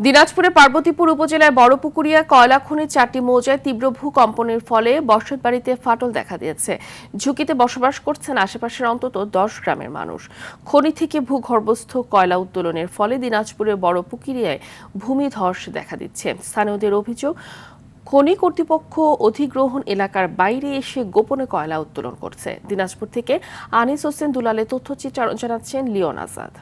দিনাজপুরের পার্বতীপুর উপজেলার বড়পুকুরিয়া কয়লা খনির 4টি মৌজায় তীব্র ভূকম্পনের ফলে বসতবাড়িতে ফাটল দেখা দিয়েছে। ঝুঁকিতে বসবাস করছেন আশেপাশের অন্তত 10 গ্রামের মানুষ। খনি থেকে ভূগর্ভস্থ কয়লা উত্তোলনের ফলে দিনাজপুরের বড়পুকুরিয়ায় ভূমিধস দেখা দিচ্ছে। স্থানীয়দের অভিযোগ, খনি কর্তৃপক্ষ অধিগ্রহণ এলাকার বাইরে এসে গোপনে কয়লা উত্তোলন করছে। দিনাজপুর থেকে আনিস হোসেন দুলালের তথ্যচিত্র জানাচ্ছেন লিওন আজাদ।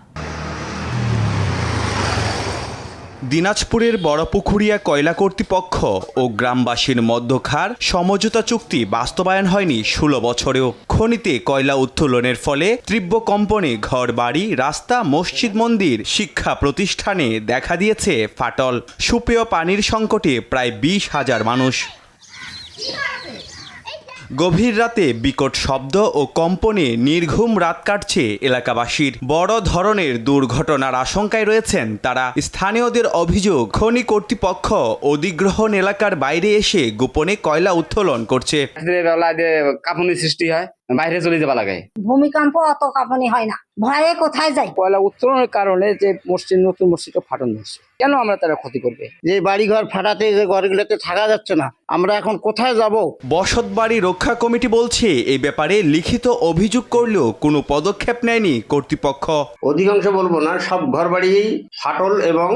দিনাজপুরের বড়পুকুরিয়া কয়লা কর্তৃপক্ষ ও গ্রামবাসীর মধ্যকার সমঝোতা চুক্তি বাস্তবায়ন হয়নি 16 বছরেও। খনিতে কয়লা উত্তোলনের ফলে তীব্র কম্পনে ঘরবাড়ি, রাস্তা, মসজিদ, মন্দির, শিক্ষা প্রতিষ্ঠানে দেখা দিয়েছে ফাটল। সুপেয় পানির সংকটে প্রায় 20,000 মানুষ। গভীর রাতে বিকট শব্দ ও কম্পনে নির্ঘুম রাত কাটছে এলাকাবাসীর। বড় ধরনের দুর্ঘটনার আশঙ্কায় রয়েছেন তারা। স্থানীয়দের অভিযোগ, খনি কর্তৃপক্ষ অধিগ্রহণ এলাকার বাইরে এসে গোপনে কয়লা উত্তোলন করছে। কাঁপুনি সৃষ্টি হয়, বাইরে চলে যাওয়া লাগে। ভূমিকম্প অত কাঁপুনি হয় না, ভয়ে কোথায় যাই। কয়লা উত্তোলনের কারণে যে মসজিদ, নতুন মসজিদটা ফাটন ধরছে, কেন আমরা তারা ক্ষতি করবে? যে বাড়িঘর ফাটাতে, যে ঘরগুলোতে থাকা যাচ্ছে না, আমরা এখন কোথায় যাব? বসতবাড়ি রক্ষা কমিটি বলছে এই ব্যাপারে লিখিত অভিযোগ করলেও কোনো পদক্ষেপ নেয়নি কর্তৃপক্ষ। অধিকাংশ বলবো না, সব ঘরবাড়ি ফাটল এবং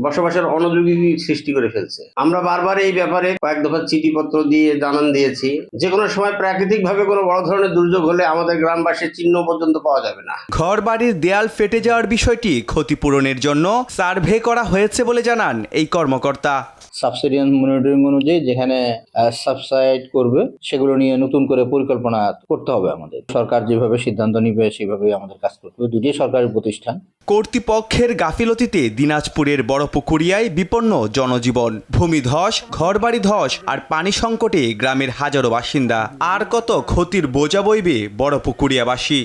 বসবাসের অনুযোগী সৃষ্টি করে ফেলছে। আমরা বারবার এই ব্যাপারে কয়েক দফা চিঠিপত্র দিয়ে জানান দিয়েছি। যে কোনো সময় প্রাকৃতিক ভাবে কোনো বড় ধরনের দুর্যোগ হলে আমাদের গ্রামবাসীর চিহ্ন পর্যন্ত পাওয়া যাবে না। ঘরবাড়ির দেয়াল ফেটে যাওয়ার বিষয়টি ক্ষতিপূরণের জন্য সার্ভে করা হয়েছে বলে জানান এই কর্মকর্তা। সাবসিডিয়ান মনিটরিং অনুযায়ী যেখানে সাবসাইড করবে সেগুলো নিয়ে নতুন করে পরিকল্পনা করতে হবে আমাদের। সরকার যেভাবে সিদ্ধান্ত নিবে সেভাবেই আমাদের কাজ করতে হবে। দুটি সরকারি প্রতিষ্ঠান। কর্তৃপক্ষের গাফিলতিতে দিনাজপুরের বড়পুকুরিয়ায় বিপন্ন জনজীবন। ভূমিধস, ঘরবাড়ি ধস আর পানি সংকটে গ্রামের হাজারো বাসিন্দা। আর কত ক্ষতির বোঝা বইবে বড়পুকুরিয়াবাসী।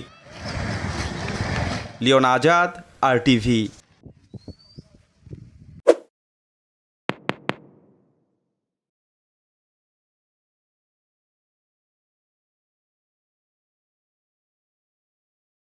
Leone Azad, RTV।